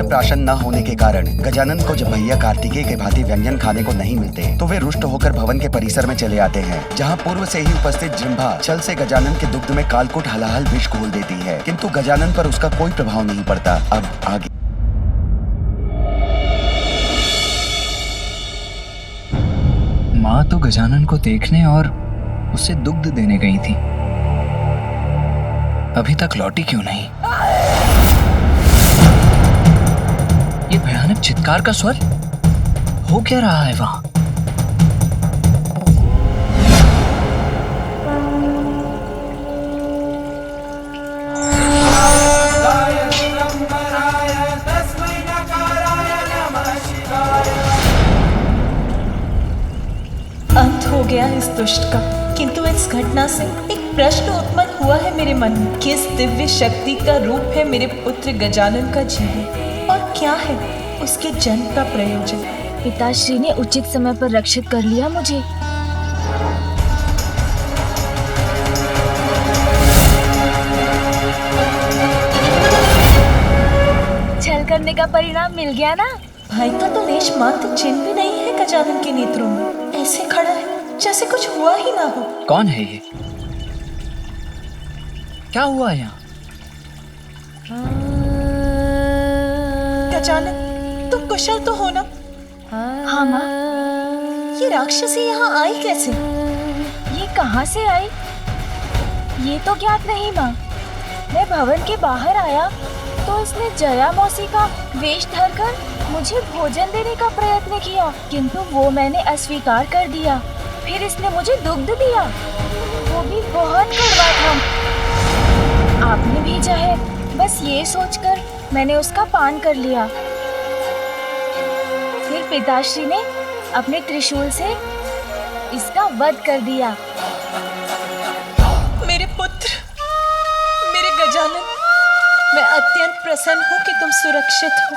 प्राशन न होने के कारण गजानन को जब भैया कार्तिकेय के भांति व्यंजन खाने को नहीं मिलते तो वे रुष्ट होकर भवन के परिसर में चले आते हैं, जहाँ पूर्व से ही उपस्थित जृंभा छल से गजानन के दुग्ध में कालकूट हलाहल विष घोल देती है, किंतु गजानन पर उसका कोई प्रभाव नहीं पड़ता। अब आगे। माँ तो गजानन को देखने और उसे दुग्ध देने गई थी, अभी तक लौटी क्यों नहीं? ये भयानक चित्कार का स्वर, हो क्या रहा है वहां? अंत हो गया इस दुष्ट का, किंतु इस घटना से एक प्रश्न उत्पन्न हुआ है मेरे मन में। किस दिव्य शक्ति का रूप है मेरे पुत्र गजानन का जीवन और क्या है उसके जन्म का प्रयोजन? पिताश्री ने उचित समय पर रक्षित कर लिया मुझे। छल करने का परिणाम मिल गया ना? भाई का तो लेश मात्र चिन्ह भी नहीं है गजानन के नेत्रों में, ऐसे खड़ा है जैसे कुछ हुआ ही ना हो। कौन है ये? क्या हुआ यहाँ? गजानन, तुम कुशल तो हो ना? हाँ माँ। ये राक्षसी यहाँ आई कैसे? ये कहाँ से आई ये तो ज्ञात नहीं माँ। मैं भवन के बाहर आया तो इसने जया मौसी का वेश धरकर मुझे भोजन देने का प्रयत्न किया, किंतु वो मैंने अस्वीकार कर दिया। फिर इसने मुझे दुग्ध दिया, वो भी बहुत कड़वा था। आपने भेजा है, बस ये सोचकर मैंने उसका पान कर लिया। फिर पिताश्री ने अपने त्रिशूल से इसका वध कर दिया। मेरे पुत्र, मेरे गजानन, मैं अत्यंत प्रसन्न हूँ कि तुम सुरक्षित हो।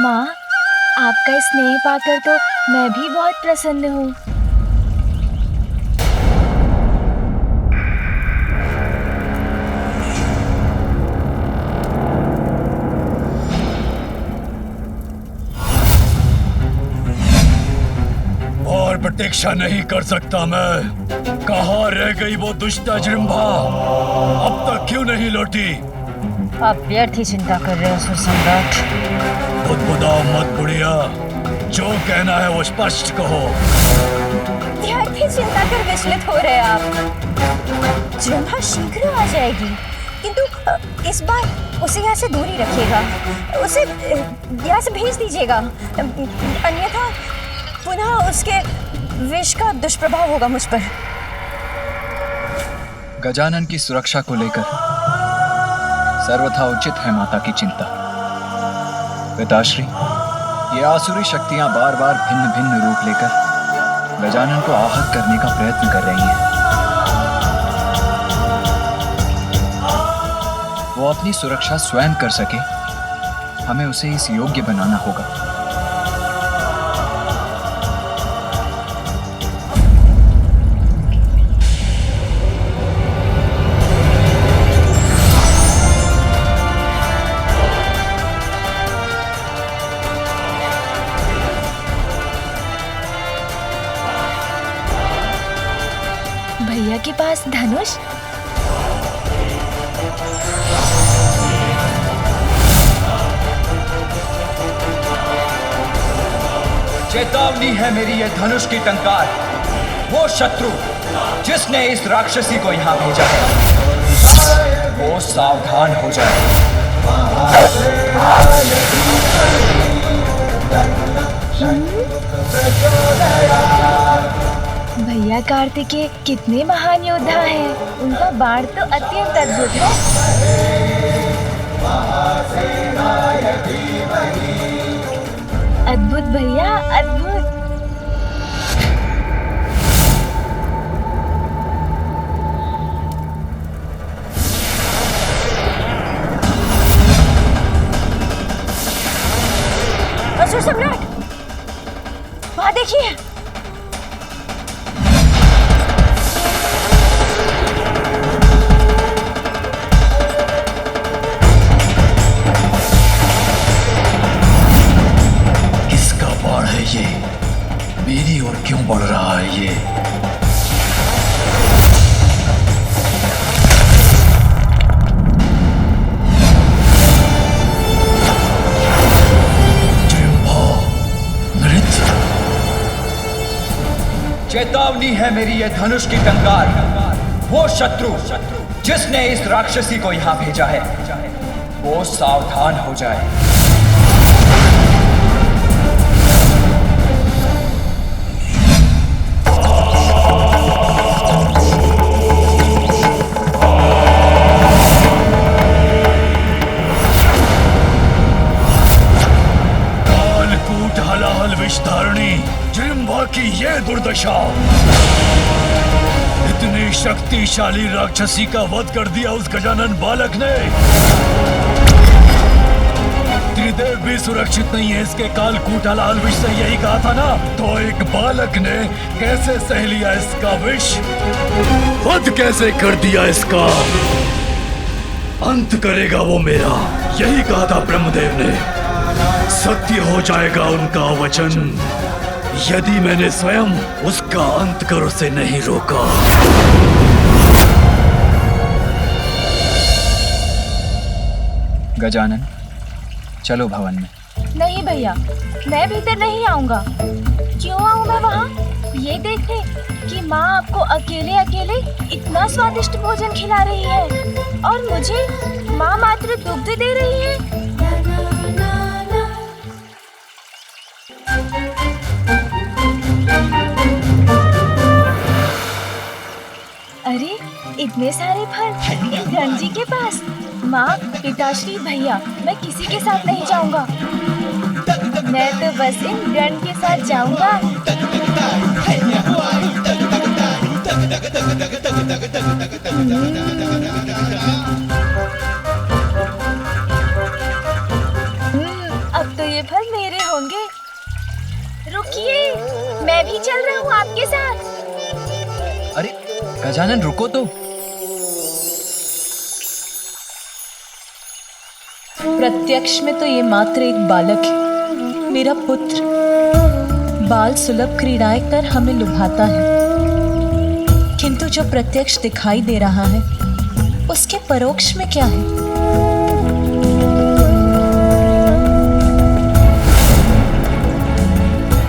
माँ, आपका स्नेह पाकर तो मैं भी बहुत प्रसन्न हूँ। और प्रतीक्षा नहीं कर सकता मैं। कहाँ रह गई वो दुष्ट जृंभा? अब तक क्यों नहीं लौटी? आप व्यर्थ ही चिंता कर रहे हो असुर सम्राट। बुदबुदाओ मत गुड़िया, जो कहना है वो स्पष्ट कहो। व्यर्थ ही चिंता कर विचलित हो रहे आप। जृंभा शीघ्र आ जाएगी, किंतु इस बार उसे यहाँ से दूरी रखिएगा। उसे यहाँ से भेज दीजिएगा, अन्यथा पुनः उसके विष का दुष्प्रभाव होगा मुझ पर। गजानन की सुरक्षा को लेकर सर्वथा उचित है माता की चिंता। पिताश्री, ये आसुरी शक्तियां बार बार भिन्न भिन्न रूप लेकर गजानन को आहत करने का प्रयत्न कर रही हैं। वो अपनी सुरक्षा स्वयं कर सके, हमें उसे इस योग्य बनाना होगा। भैया के पास धनुष? चेतावनी है मेरी ये धनुष की टंकार। वो शत्रु जिसने इस राक्षसी को यहाँ भेजा है, वो सावधान हो जाए। भैया कार्तिकेय कितने महान योद्धा हैं। उनका बाण तो अत्यंत अद्भुत है। अद्भुत भैया, अद्भुत। असुर सम्राट, वहां देखिए। चाहिए। चेतावनी है मेरी ये धनुष की टंकार। वो शत्रु जिसने इस राक्षसी को यहां भेजा है, वो सावधान हो जाए। कालकूट हलाहल विषधारिणी जृंभा की ये दुर्दशा। इतनी शक्तिशाली राक्षसी का वध कर दिया उस गजानन बालक ने। त्रिदेव भी सुरक्षित नहीं है इसके कालकूट हलाहल विष से, यही कहा था ना। तो एक बालक ने कैसे सह लिया इसका विष, वध कैसे कर दिया इसका, अंत करेगा वो मेरा, यही कहा था ब्रह्मदेव ने। सत्य हो जाएगा उनका वचन यदि मैंने स्वयं उसका अंत कर उसे नहीं रोका। गजानन, चलो भवन में। नहीं भैया, मैं भीतर नहीं आऊंगा। क्यों आऊं मैं वहाँ? ये देखने कि माँ आपको अकेले अकेले इतना स्वादिष्ट भोजन खिला रही है और मुझे माँ मात्र दुग्ध दे रही है। अरे इतने सारे फल इन गंजी के पास। माँ, पिताश्री, भैया, मैं किसी के साथ नहीं जाऊंगा। मैं तो बस इन गण के साथ जाऊंगा। अब तो ये फल मेरे होंगे। रुकिए, मैं भी चल रहा हूँ आपके साथ। अरे गजानन, रुको तो। प्रत्यक्ष में तो ये मात्र एक बालक है, मेरा पुत्र। बाल सुलभ क्रीड़ाएं कर हमें लुभाता है, किंतु जो प्रत्यक्ष दिखाई दे रहा है उसके परोक्ष में क्या है?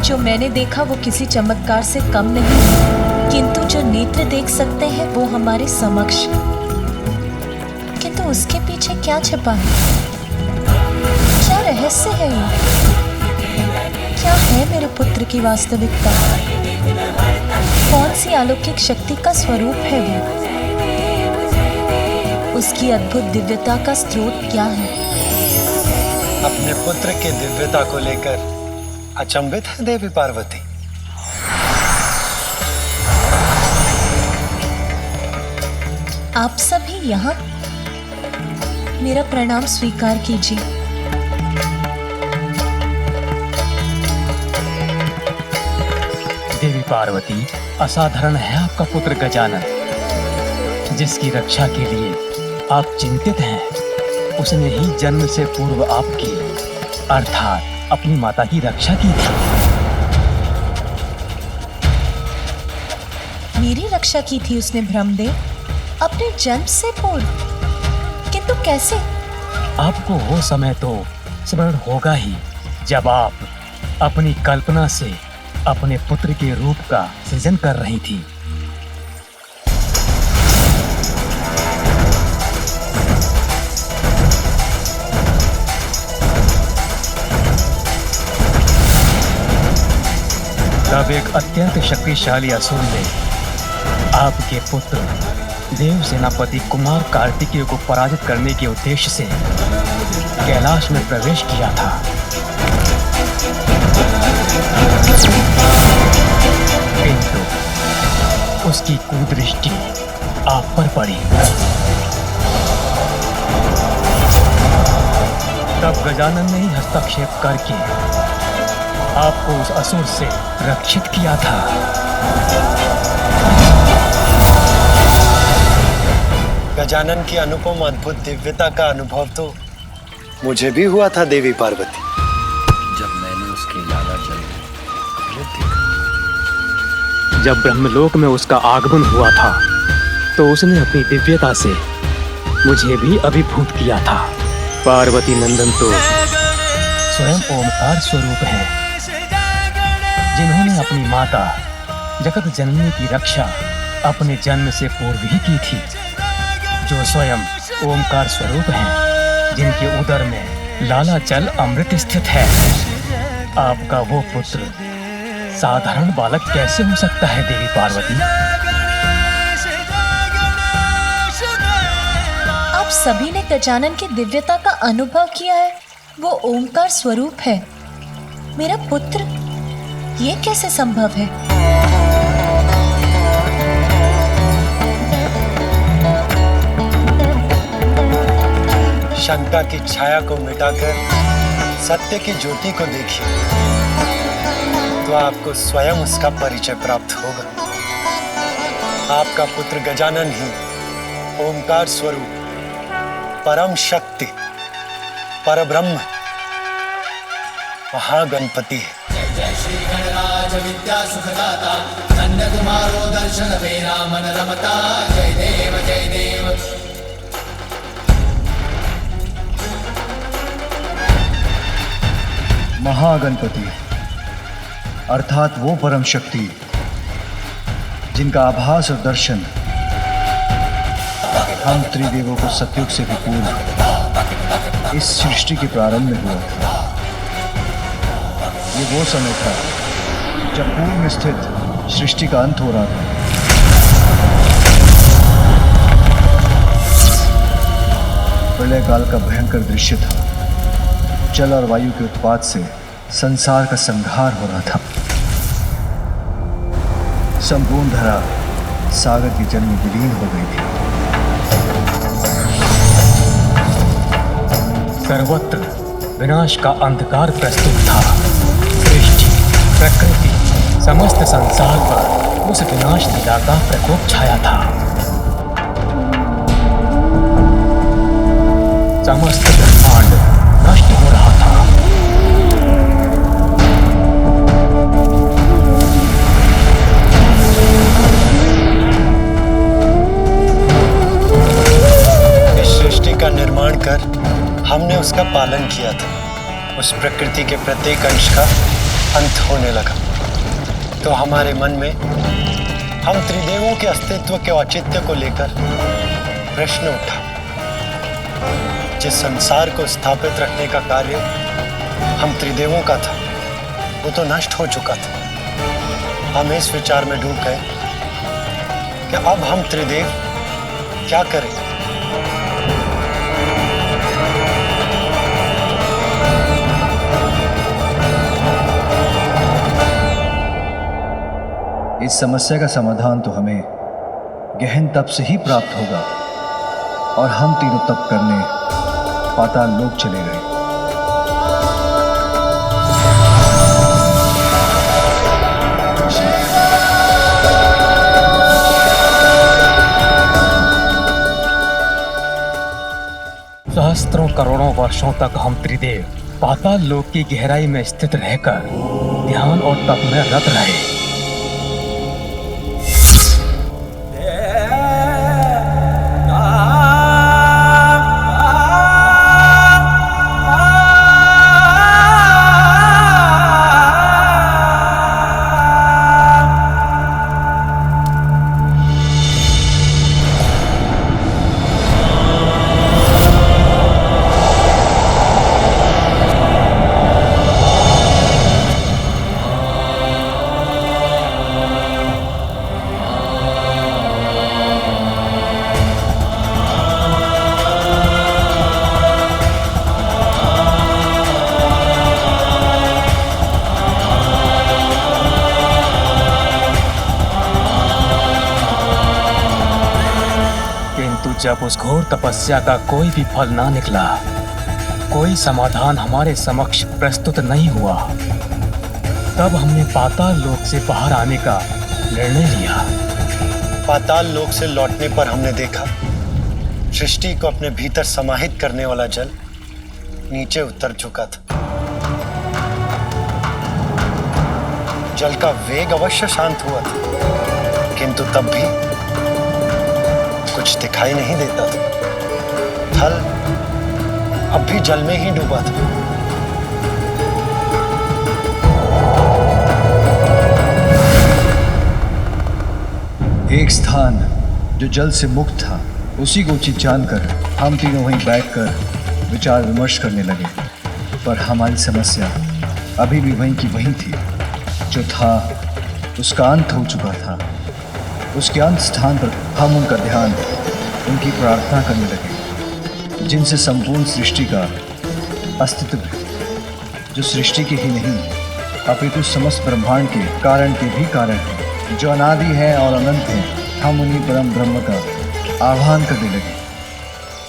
जो मैंने देखा वो किसी चमत्कार से कम नहीं है, किंतु जो नेत्र देख सकते हैं वो हमारे समक्ष, किंतु उसके पीछे क्या छिपा है? क्या रहस्य है ये? क्या है मेरे पुत्र की वास्तविकता? कौन सी अलौकिक शक्ति का स्वरूप है वो? उसकी अद्भुत दिव्यता का स्रोत क्या है? अपने पुत्र के दिव्यता को लेकर अचंभित है देवी पार्वती। आप सभी यहाँ, मेरा प्रणाम स्वीकार कीजिए। देवी पार्वती, असाधारण है आपका पुत्र गजानन, जिसकी रक्षा के लिए आप चिंतित हैं। उसने ही जन्म से पूर्व आपकी अर्थात अपनी माता की रक्षा की थी। मेरी रक्षा की थी उसने ब्रह्मदेव, अपने जन्म से पूर्व? किंतु कैसे? आपको वो समय तो स्मरण होगा ही जब आप अपनी कल्पना से अपने पुत्र के रूप का सृजन कर रही थी। तब एक अत्यंत शक्तिशाली असुर ने आपके पुत्र देव सेनापति कुमार कार्तिकेय को पराजित करने के उद्देश्य से कैलाश में प्रवेश किया था। किंतु उसकी कुदृष्टि आप पर पड़ी। तब गजानन ने ही हस्तक्षेप करके आपको उस असुर से रक्षित किया था। गजानन की अनुपम अद्भुत दिव्यता का अनुभव तो मुझे भी हुआ था देवी पार्वती, जब मैंने उसके लाला जल में अमृत देखा। जब ब्रह्मलोक में उसका आगमन हुआ था तो उसने अपनी दिव्यता से मुझे भी अभिभूत किया था। पार्वती नंदन तो स्वयं ओमकार स्वरूप हैं, जिन्होंने अपनी माता जगत जननी की रक्षा अपने जन्म से पूर्व ही की थी, जो स्वयं ओमकार स्वरूप हैं, जिनके उदर में लाला जल अमृत स्थित है। आपका वो पुत्र साधारण बालक कैसे हो सकता है देवी पार्वती? आप सभी ने गजानन की दिव्यता का अनुभव किया है। वो ओमकार स्वरूप है। मेरा पुत्र, ये कैसे संभव है? शंका की छाया को मिटाकर सत्य की ज्योति को देखिए, तो आपको स्वयं उसका परिचय प्राप्त होगा। आपका पुत्र गजानन ही ओमकार स्वरूप परम शक्ति, परब्रह्म, महागणपति है। महागणपति अर्थात वो परम शक्ति जिनका आभास और दर्शन हम त्रिदेवों को सतयुग से भी पूर्व इस सृष्टि के प्रारंभ में हुआ था। ये वो समय था जब पूर्व में स्थित सृष्टि का अंत हो रहा था। प्रलय काल का भयंकर दृश्य था। जल और वायु के उत्पात से संसार का संहार हो रहा था। संपूर्ण धरा सागर की जल में विलीन हो गई थी। सर्वत्र विनाश का अंधकार प्रस्तुत था। सृष्टि, प्रकृति, समस्त संसार पर उस विनाश लीला का प्रकोप छाया था। समस्त ब्रह्मांड नष्ट हो रहा था। इस सृष्टि का निर्माण कर हमने उसका पालन किया था। उस प्रकृति के प्रत्येक अंश का अंत होने लगा, तो हमारे मन में हम त्रिदेवों के अस्तित्व के औचित्य को लेकर प्रश्न उठा। जिस संसार को स्थापित रखने का कार्य हम त्रिदेवों का था, वो तो नष्ट हो चुका था। हम इस विचार में डूब गए कि अब हम त्रिदेव क्या करें। इस समस्या का समाधान तो हमें गहन तप से ही प्राप्त होगा, और हम तीनों तप करने पाताल लोक चले गए। सहस्त्रों करोड़ों वर्षों तक हम त्रिदेव पाताल लोक की गहराई में स्थित रहकर ध्यान और तप में रत रहे। जब उस घोर तपस्या का कोई भी फल ना निकला, कोई समाधान हमारे समक्ष प्रस्तुत नहीं हुआ, तब हमने पाताल लोक से बाहर आने का निर्णय लिया। पाताल लोक से लौटने पर हमने देखा सृष्टि को अपने भीतर समाहित करने वाला जल नीचे उतर चुका था। जल का वेग अवश्य शांत हुआ था, किंतु तब भी कुछ दिखाई नहीं देता था। थल अब भी जल में ही डूबा था। एक स्थान जो जल से मुक्त था, उसी को उचित जानकर हम तीनों वहीं बैठकर विचार विमर्श करने लगे। पर हमारी समस्या अभी भी वहीं की वहीं थी। जो था उसका अंत हो चुका था। उसके अंत स्थान पर हम उनका ध्यान, उनकी प्रार्थना करने लगे, जिनसे संपूर्ण सृष्टि का अस्तित्व, जो सृष्टि के ही नहीं अपितु समस्त ब्रह्मांड के कारण के भी कारण है, जो अनादि है और अनंत है। हम उन्हीं परम ब्रह्म का आह्वान करने लगे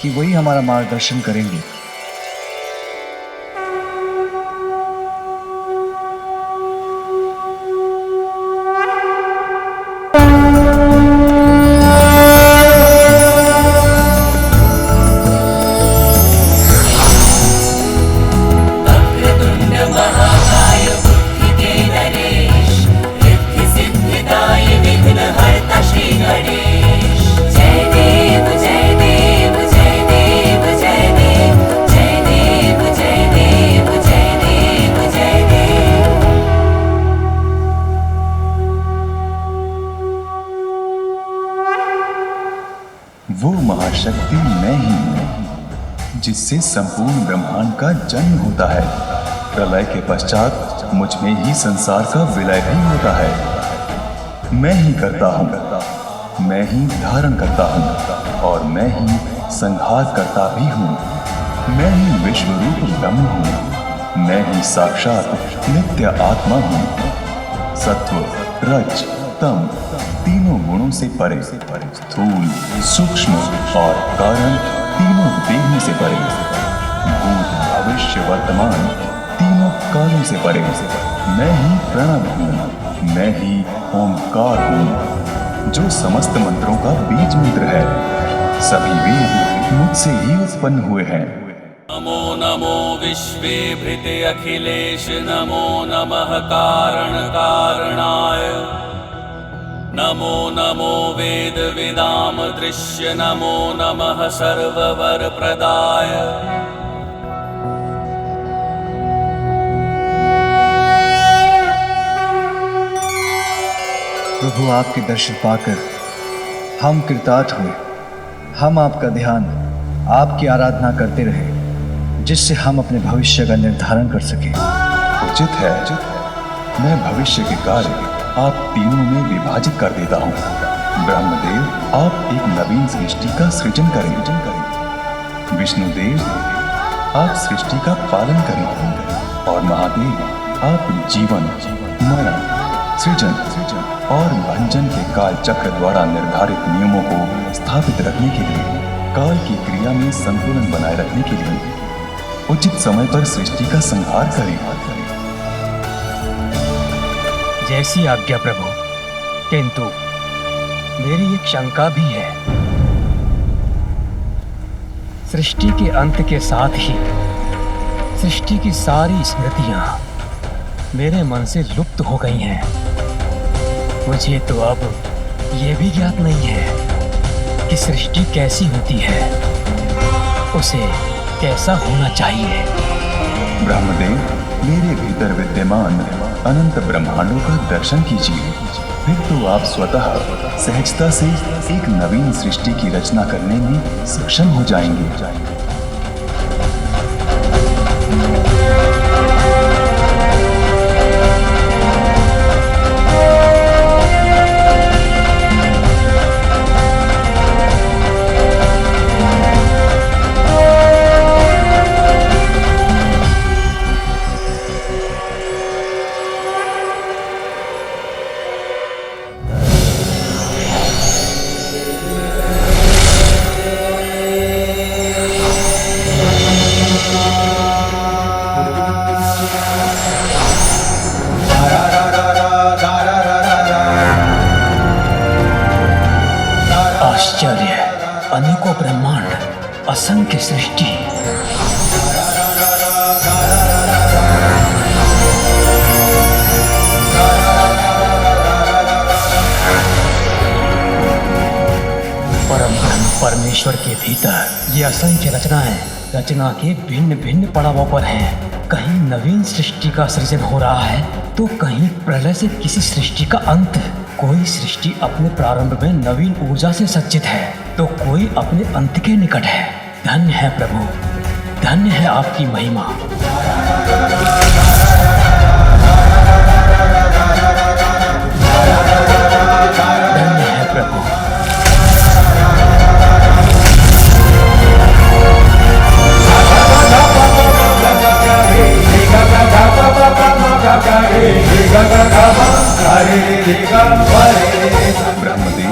कि वही हमारा मार्गदर्शन करेंगे। वो महाशक्ति मैं ही हूँ जिससे संपूर्ण ब्रह्मांड का जन्म होता है। प्रलय के पश्चात मुझ में ही संसार का विलय भी होता है। मैं ही करता हूँ, मैं ही धारण करता हूँ और मैं ही संहार करता भी हूँ। मैं ही विश्व रूप ब्रह्म हूँ। मैं ही साक्षात नित्य आत्मा हूँ। सत्व, रज, तम तीनों गुणों से परे, स्थूल, सूक्ष्म और कारण तीनों देहों से परे, भूत, भविष्य, वर्तमान तीनों कालों से परे। मैं ही प्रणव हूँ, मैं ही ओंकार हूँ, जो समस्त मंत्रों का बीज मंत्र है। सभी वेद मुझसे ही उत्पन्न हुए हैं। नमो नमो विश्वे भृते अखिलेश, नमो नमः कारण कारणाय, नमो नमो वेद विदाम दृश्य, नमो नमः सर्ववर प्रदाय। प्रभु आपके दर्शन पाकर हम कृतार्थ हुए। हम आपका ध्यान, आपकी आराधना करते रहे, जिससे हम अपने भविष्य का निर्धारण कर सके। उचित है, मैं भविष्य के कार्य आप तीनों में विभाजित कर देता हूँ। ब्रह्मदेव, आप एक नवीन सृष्टि का सृजन करें। विष्णुदेव, आप सृष्टि का पालन करें। और महादेव, आप जीवन, मरण, सृजन और भंजन के काल चक्र द्वारा निर्धारित नियमों को स्थापित रखने के लिए, काल की क्रिया में संतुलन बनाए रखने के लिए उचित समय पर सृष्टि का संहार करें। जैसी आज्ञा प्रभु, किंतु मेरी एक शंका भी है। सृष्टि के अंत के साथ ही सृष्टि की सारी स्मृतियां मेरे मन से लुप्त हो गई हैं। मुझे तो अब यह भी ज्ञात नहीं है कि सृष्टि कैसी होती है, उसे कैसा होना चाहिए। ब्रह्मदेव, मेरे भीतर विद्यमान अनंत ब्रह्मांडों का दर्शन कीजिए, फिर तो आप स्वतः सहजता से एक नवीन सृष्टि की रचना करने में सक्षम हो जाएंगे। आश्चर्य, अनेकों ब्रह्मांड, असंख्य सृष्टि। परमेश्वर के भीतर ये असंख्य रचनाएं रचना के भिन्न भिन्न पड़ावों पर हैं। कहीं नवीन सृष्टि का सृजन हो रहा है तो कहीं प्रलय से किसी सृष्टि का अंत। कोई सृष्टि अपने प्रारंभ में नवीन ऊर्जा से सज्जित है तो कोई अपने अंत के निकट है। धन्य है प्रभु, धन्य है आपकी महिमा। धन्य है प्रभु। ब्रह्मदेव,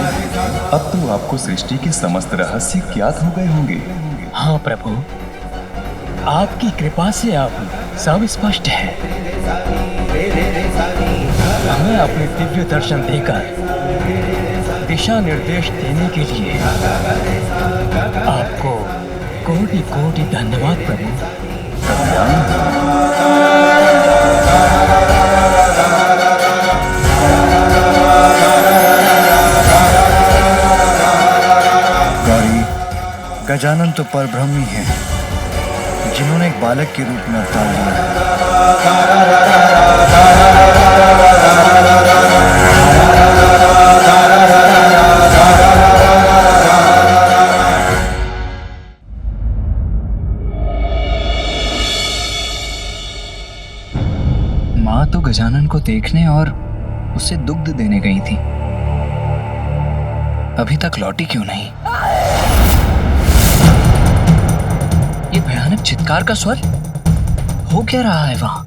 अब तो आपको सृष्टि के समस्त रहस्य ज्ञात हो गए होंगे। हाँ प्रभु, आपकी कृपा से अब सब स्पष्ट है। हमें अपने दिव्य दर्शन देकर दिशा निर्देश देने के लिए आपको कोटि कोटि धन्यवाद प्रभु। गौरी, गजानन तो परब्रह्म ही हैं, जिन्होंने एक बालक के रूप में अवतार लिया। माँ तो गजानन को देखने और उसे दुग्ध देने गई थी, अभी तक लौटी क्यों नहीं? ये भयानक चित्कार का स्वर हो क्या रहा है वहां?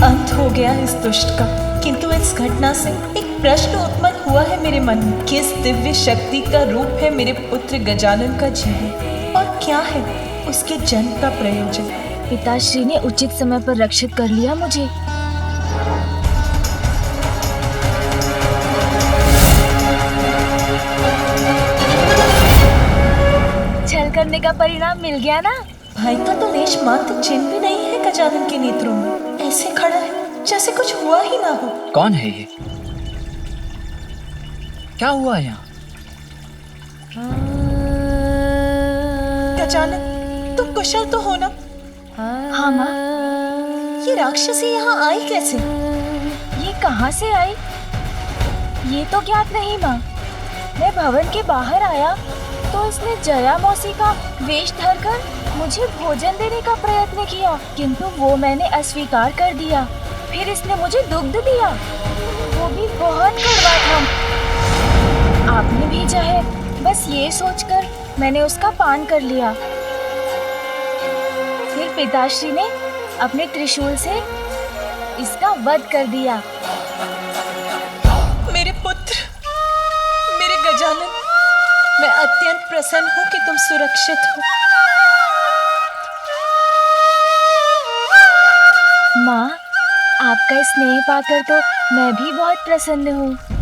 अंत हो गया इस दुष्ट का, किंतु इस घटना से एक प्रश्न उत्पन्न हुआ है मेरे मन में। किस दिव्य शक्ति का रूप है मेरे पुत्र गजानन का जीवन और क्या है उसके जन्म का प्रयोजन? पिताश्री ने उचित समय पर रक्षित कर लिया मुझे। छल करने का परिणाम मिल गया ना? भाई का तो लेश मात्र चिन्ह भी नहीं है गजानन के नेत्रों में, ऐसे खड़ा है जैसे कुछ हुआ ही ना हो। कौन है ये? क्या हुआ यहाँ? गजानन, तुम कुशल तो हो ना? हाँ माँ। ये राक्षसी यहाँ आई कैसे? ये कहाँ से आई ये तो ज्ञात नहीं माँ। मैं भवन के बाहर आया तो इसने जया मौसी का वेश धरकर मुझे भोजन देने का प्रयत्न किया, किंतु वो मैंने अस्वीकार कर दिया। फिर इसने मुझे दुग्ध दिया, वो भी बहुत कड़वा था। आपने भेजा है, बस ये सोचकर मैंने उसका पान कर लिया। फिर पिताश्री ने अपने त्रिशूल से इसका वध कर दिया। मेरे पुत्र, मेरे गजानन, मैं अत्यंत प्रसन्न हूँ कि तुम सुरक्षित हो। माँ, आपका स्नेह पाकर तो मैं भी बहुत प्रसन्न हूँ।